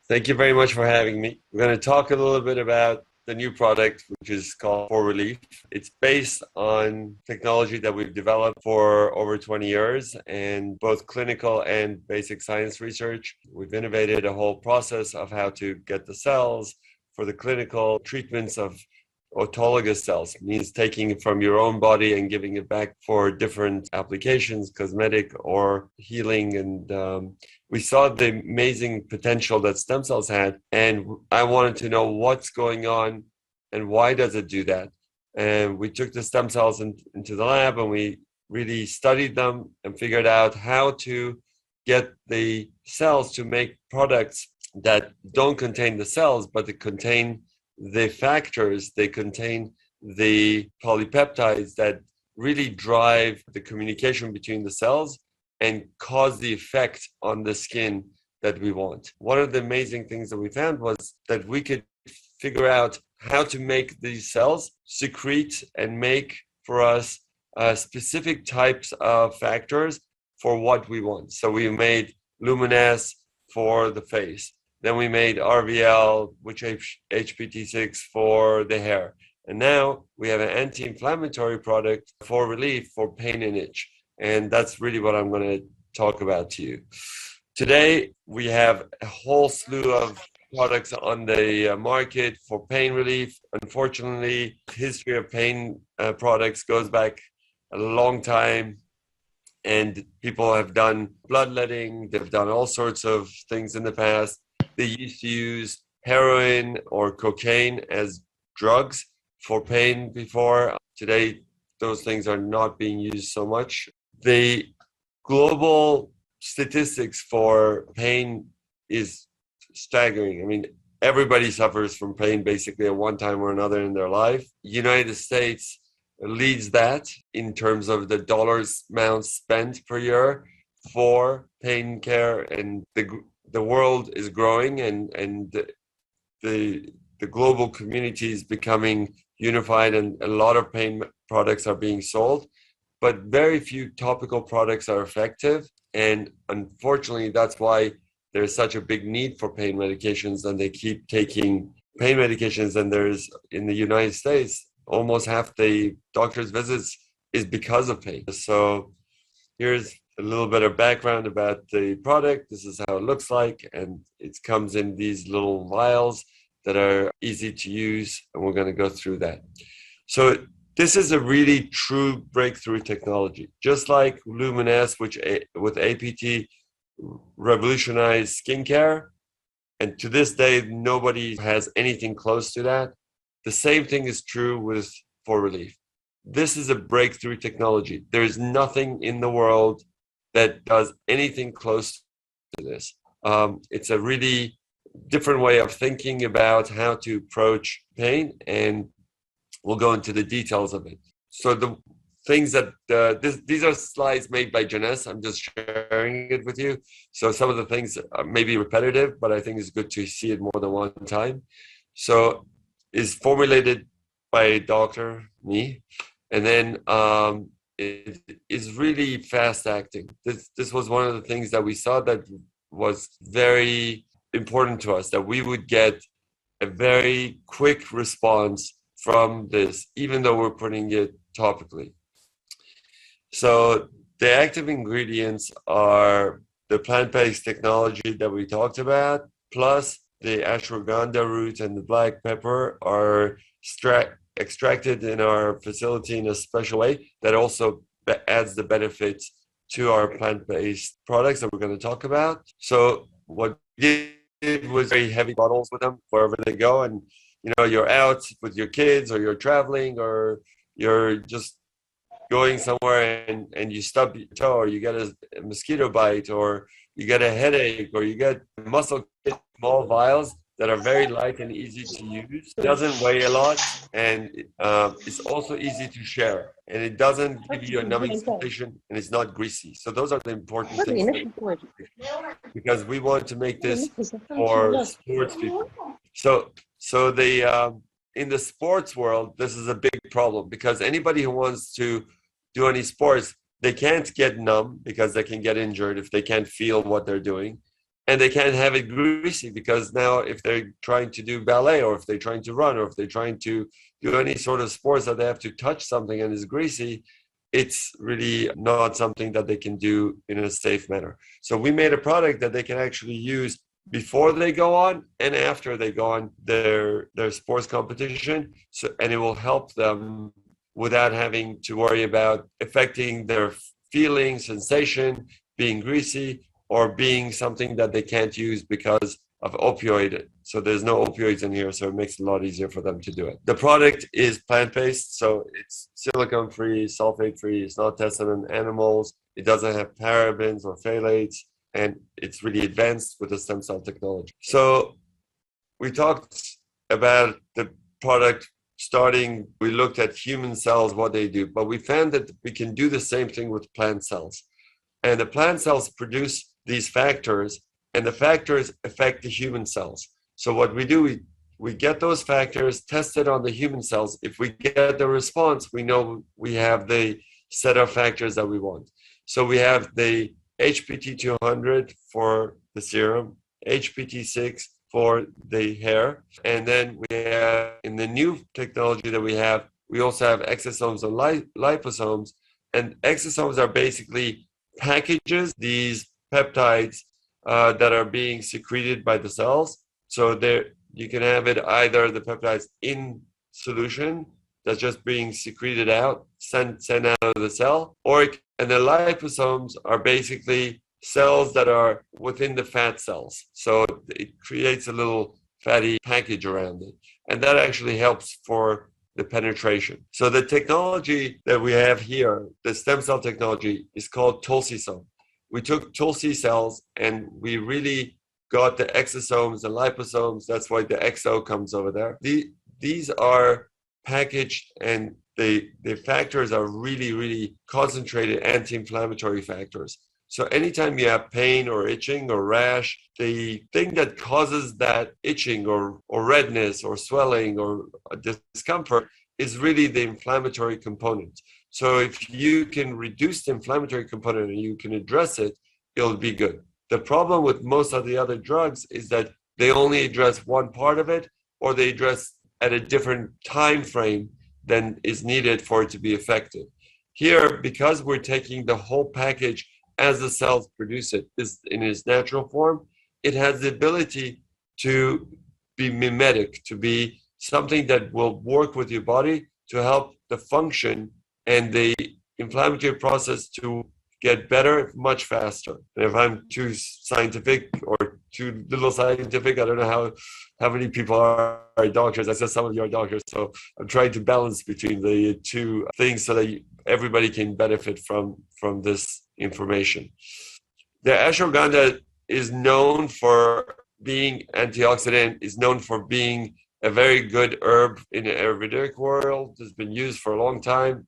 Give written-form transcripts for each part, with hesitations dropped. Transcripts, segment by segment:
Thank you very much for having me. We're going to talk a little bit about the new product, which is called For Relief. It's based on technology that we've developed for over 20 years and both clinical and basic science research. We've innovated a whole process of how to get the cells for the clinical treatments of autologous cells, means taking it from your own body and giving it back for different applications, cosmetic or healing. And we saw the amazing potential that stem cells had, and I wanted to know what's going on and why does it do that. And we took the stem cells into the lab and we really studied them and figured out how to get the cells to make products that don't contain the cells, but they contain the factors, they contain the polypeptides that really drive the communication between the cells and cause the effect on the skin that we want. One of the amazing things that we found was that we could figure out how to make these cells secrete and make for us specific types of factors for what we want. So we made luminase for the face. Then we made RVL, which HPT6 for the hair. And now we have an anti-inflammatory product for relief for pain and itch. And that's really what I'm going to talk about to you. Today, we have a whole slew of products on the market for pain relief. Unfortunately, the history of pain products goes back a long time. And people have done bloodletting. They've done all sorts of things in the past. They used to use heroin or cocaine as drugs for pain before. Today, those things are not being used so much. The global statistics for pain is staggering. I mean, everybody suffers from pain basically at one time or another in their life. United States leads that in terms of the dollars amount spent per year for pain care, and the world is growing and the global community is becoming unified, and a lot of pain products are being sold, but very few topical products are effective. And unfortunately, that's why there's such a big need for pain medications, and they keep taking pain medications. And there's, in the United States, almost half the doctor's visits is because of pain. So here's a little bit of background about the product. This is how it looks like, and it comes in these little vials that are easy to use, and we're going to go through that. So this is a really true breakthrough technology. Just like Luminase, which with APT revolutionized skincare, and to this day, nobody has anything close to that. The same thing is true with For Relief. This is a breakthrough technology. There is nothing in the world that does anything close to this. It's a really different way of thinking about how to approach pain, and we'll go into the details of it. So the things that, these are slides made by Janess. I'm just sharing it with you. So some of the things may be repetitive, but I think it's good to see it more than one time. So it's formulated by a doctor, me, and then it is really fast acting. This was one of the things that we saw that was very important to us, that we would get a very quick response from this, even though we're putting it topically. So the active ingredients are the plant-based technology that we talked about, plus the ashwagandha root and the black pepper are extracted in our facility in a special way that also adds the benefits to our plant-based products that we're going to talk about. So what we did was very heavy bottles with them wherever they go. And, you're out with your kids, or you're traveling, or you're just going somewhere and you stub your toe, or you get a mosquito bite, or you get a headache, or you get muscle small vials that are very light and easy to use. It doesn't weigh a lot, and it's also easy to share. And it doesn't give you a numbing sensation, and it's not greasy. So those are the important things, because we want to make this for sports people. So the in the sports world, this is a big problem, because anybody who wants to do any sports, they can't get numb because they can get injured if they can't feel what they're doing. and they can't have it greasy, because now if they're trying to do ballet, or if they're trying to run, or if they're trying to do any sort of sports that they have to touch something and is greasy, it's really not something that they can do in a safe manner. So we made a product that they can actually use before they go on and after they go on their sports competition. So, and it will help them without having to worry about affecting their feeling, sensation, being greasy, or being something that they can't use because of opioid. So there's no opioids in here, so it makes it a lot easier for them to do it. The product is plant-based, so it's silicone-free, sulfate-free. It's not tested on animals. It doesn't have parabens or phthalates, and it's really advanced with the stem cell technology. So we talked about the product starting, we looked at human cells, what they do, but we found that we can do the same thing with plant cells. And the plant cells produce these factors, and the factors affect the human cells. So what we do, we get those factors tested on the human cells. If we get the response, we know we have the set of factors that we want. So we have the HPT 200 for the serum, HPT 6 for the hair, and then we have, in the new technology that we have, we also have exosomes and liposomes. And exosomes are basically packages, these peptides that are being secreted by the cells. So there, you can have it either the peptides in solution that's just being secreted out, sent out of the cell, and the liposomes are basically cells that are within the fat cells. So it creates a little fatty package around it. And that actually helps for the penetration. So the technology that we have here, the stem cell technology, is called Tulsi-cell. We took Tulsi cells and we really got the exosomes and liposomes. That's why the XO comes over there. These are packaged, and the factors are really, really concentrated anti-inflammatory factors. So anytime you have pain or itching or rash, the thing that causes that itching or redness or swelling or discomfort is really the inflammatory component. So if you can reduce the inflammatory component and you can address it, it'll be good. The problem with most of the other drugs is that they only address one part of it, or they address at a different time frame than is needed for it to be effective. Here, because we're taking the whole package as the cells produce it is in its natural form, it has the ability to be mimetic, to be something that will work with your body to help the function and the inflammatory process to get better much faster. And if I'm too scientific or too little scientific, I don't know how many people are doctors. I said some of you are doctors, so I'm trying to balance between the two things so that everybody can benefit from this information. The ashwagandha is known for being antioxidant, is known for being a very good herb in the Ayurvedic world. It's been used for a long time.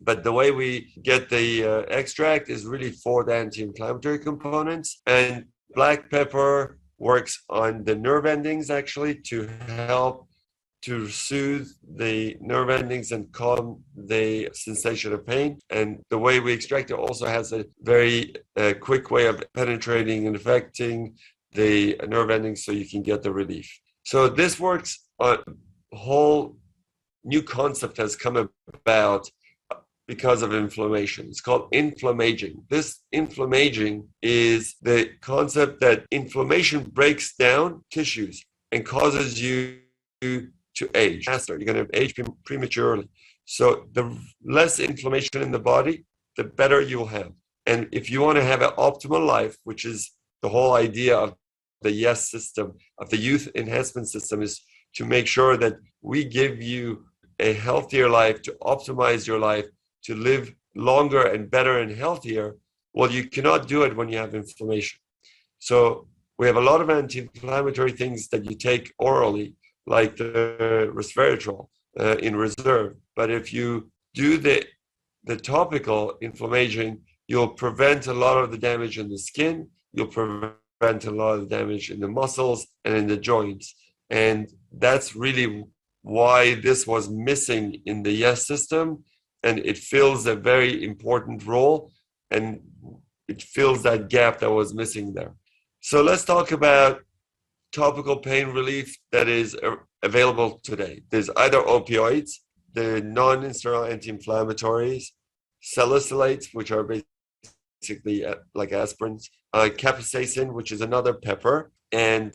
But the way we get the extract is really for the anti-inflammatory components. And black pepper works on the nerve endings, actually, to help to soothe the nerve endings and calm the sensation of pain. And the way we extract it also has a very quick way of penetrating and affecting the nerve endings so you can get the relief. So this works on a whole new concept has come about because of inflammation. It's called inflammaging. This inflammaging is the concept that inflammation breaks down tissues and causes you to age faster. You're going to age prematurely. So the less inflammation in the body, the better you'll have. And if you want to have an optimal life, which is the whole idea of the YES system, of the youth enhancement system, is to make sure that we give you a healthier life, to optimize your life, to live longer and better and healthier. Well, you cannot do it when you have inflammation. So we have a lot of anti-inflammatory things that you take orally, like the resveratrol in reserve. But if you do the topical inflammation, you'll prevent a lot of the damage in the skin. You'll prevent a lot of the damage in the muscles and in the joints. And that's really why this was missing in the YES system. And it fills a very important role, and it fills that gap that was missing there. So let's talk about topical pain relief that is available today. There's either opioids, the non-steroidal anti-inflammatories, salicylates, which are basically like aspirins, capsaicin, which is another pepper, and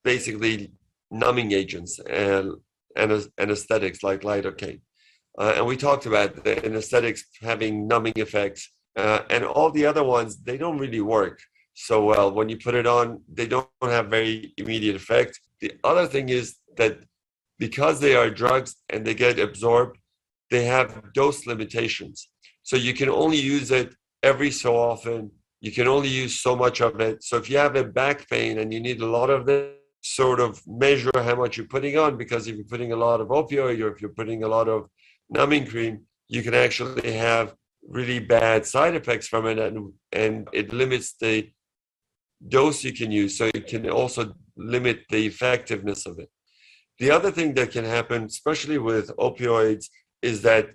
basically numbing agents and anesthetics like lidocaine. And we talked about the anesthetics having numbing effects, and all the other ones, they don't really work so well. When you put it on, they don't have very immediate effect. The other thing is that because they are drugs and they get absorbed, they have dose limitations. So you can only use it every so often. You can only use so much of it. So if you have a back pain and you need a lot of it, sort of measure how much you're putting on, because if you're putting a lot of opioid or if you're putting a lot of numbing cream, you can actually have really bad side effects from it, and it limits the dose you can use. So it can also limit the effectiveness of it. The other thing that can happen, especially with opioids, is that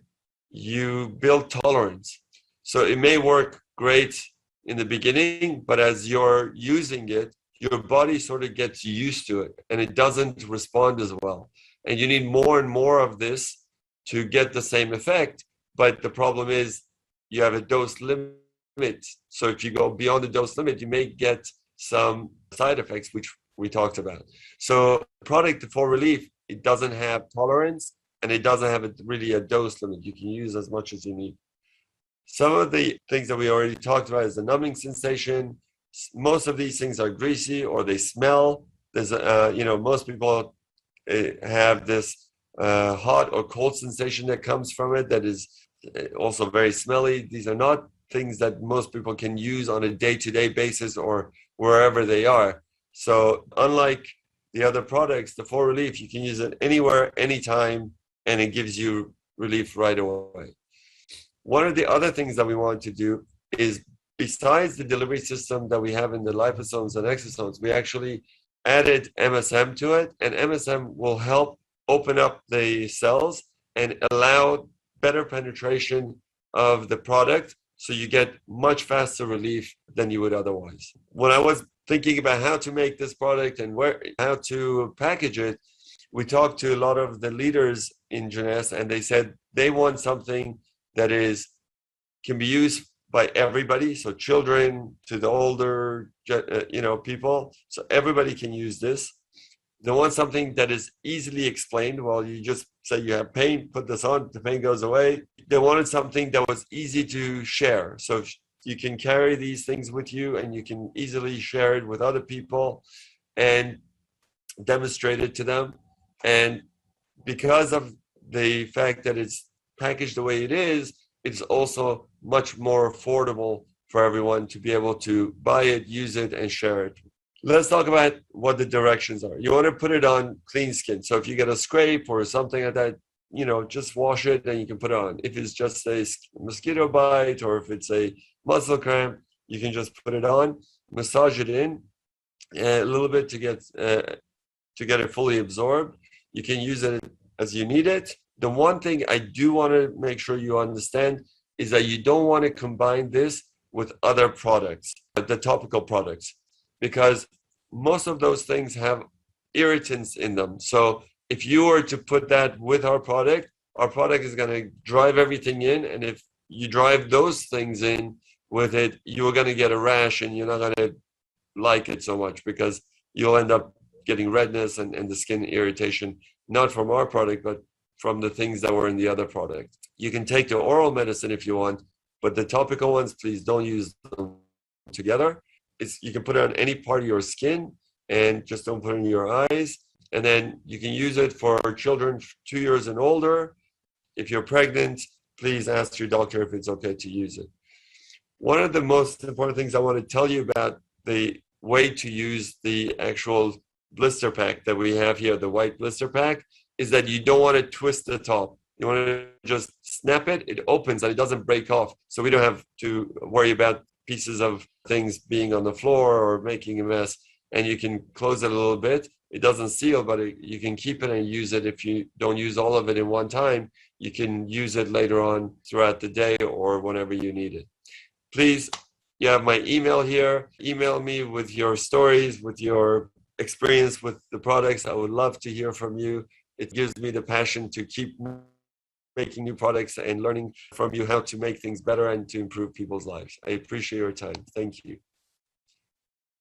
you build tolerance. So it may work great in the beginning, but as you're using it, your body sort of gets used to it and it doesn't respond as well. And you need more and more of this to get the same effect. But the problem is you have a dose limit. So if you go beyond the dose limit, you may get some side effects, which we talked about. So the product for relief, it doesn't have tolerance and it doesn't have really a dose limit. You can use as much as you need. Some of the things that we already talked about is the numbing sensation. Most of these things are greasy or they smell. There's, most people have this hot or cold sensation that comes from it that is also very smelly. These are not things that most people can use on a day-to-day basis or wherever they are. So unlike the other products, the For Relief, you can use it anywhere, anytime, and it gives you relief right away. One of the other things that we want to do is, besides the delivery system that we have in the liposomes and exosomes, we actually added MSM to it, and MSM will help open up the cells and allow better penetration of the product, so you get much faster relief than you would otherwise. When I was thinking about how to make this product and how to package it, we talked to a lot of the leaders in Jeunesse, and they said they want something that can be used by everybody, so children to the older, people. So everybody can use this. They want something that is easily explained. Well, you just say you have pain, put this on, the pain goes away. They wanted something that was easy to share. So you can carry these things with you and you can easily share it with other people and demonstrate it to them. And because of the fact that it's packaged the way it is, it's also much more affordable for everyone to be able to buy it, use it, and share it. Let's talk about what the directions are. You want to put it on clean skin. So if you get a scrape or something like that, just wash it and you can put it on. If it's just a mosquito bite or if it's a muscle cramp, you can just put it on, massage it in a little bit to get it fully absorbed. You can use it as you need it. The one thing I do want to make sure you understand is that you don't want to combine this with other products, the topical products, because most of those things have irritants in them. So if you were to put that with our product is going to drive everything in. And if you drive those things in with it, you're going to get a rash and you're not going to like it so much, because you'll end up getting redness and the skin irritation, not from our product, but from the things that were in the other product. You can take the oral medicine if you want, but the topical ones, please don't use them together. You can put it on any part of your skin and just don't put it in your eyes. And then you can use it for children 2 years and older. If you're pregnant, please ask your doctor if it's okay to use it. One of the most important things I want to tell you about the way to use the actual blister pack that we have here, the white blister pack, is that you don't want to twist the top. You want to just snap it, it opens and it doesn't break off. So we don't have to worry about pieces of things being on the floor or making a mess. And you can close it a little bit. It doesn't seal, but you can keep it and use it. If you don't use all of it in one time, you can use it later on throughout the day or whenever you need it. Please, You have my email here. Email me with your stories, with your experience with the products. I would love to hear from you. It gives me the passion to keep making new products and learning from you how to make things better and to improve people's lives. I appreciate your time. Thank you.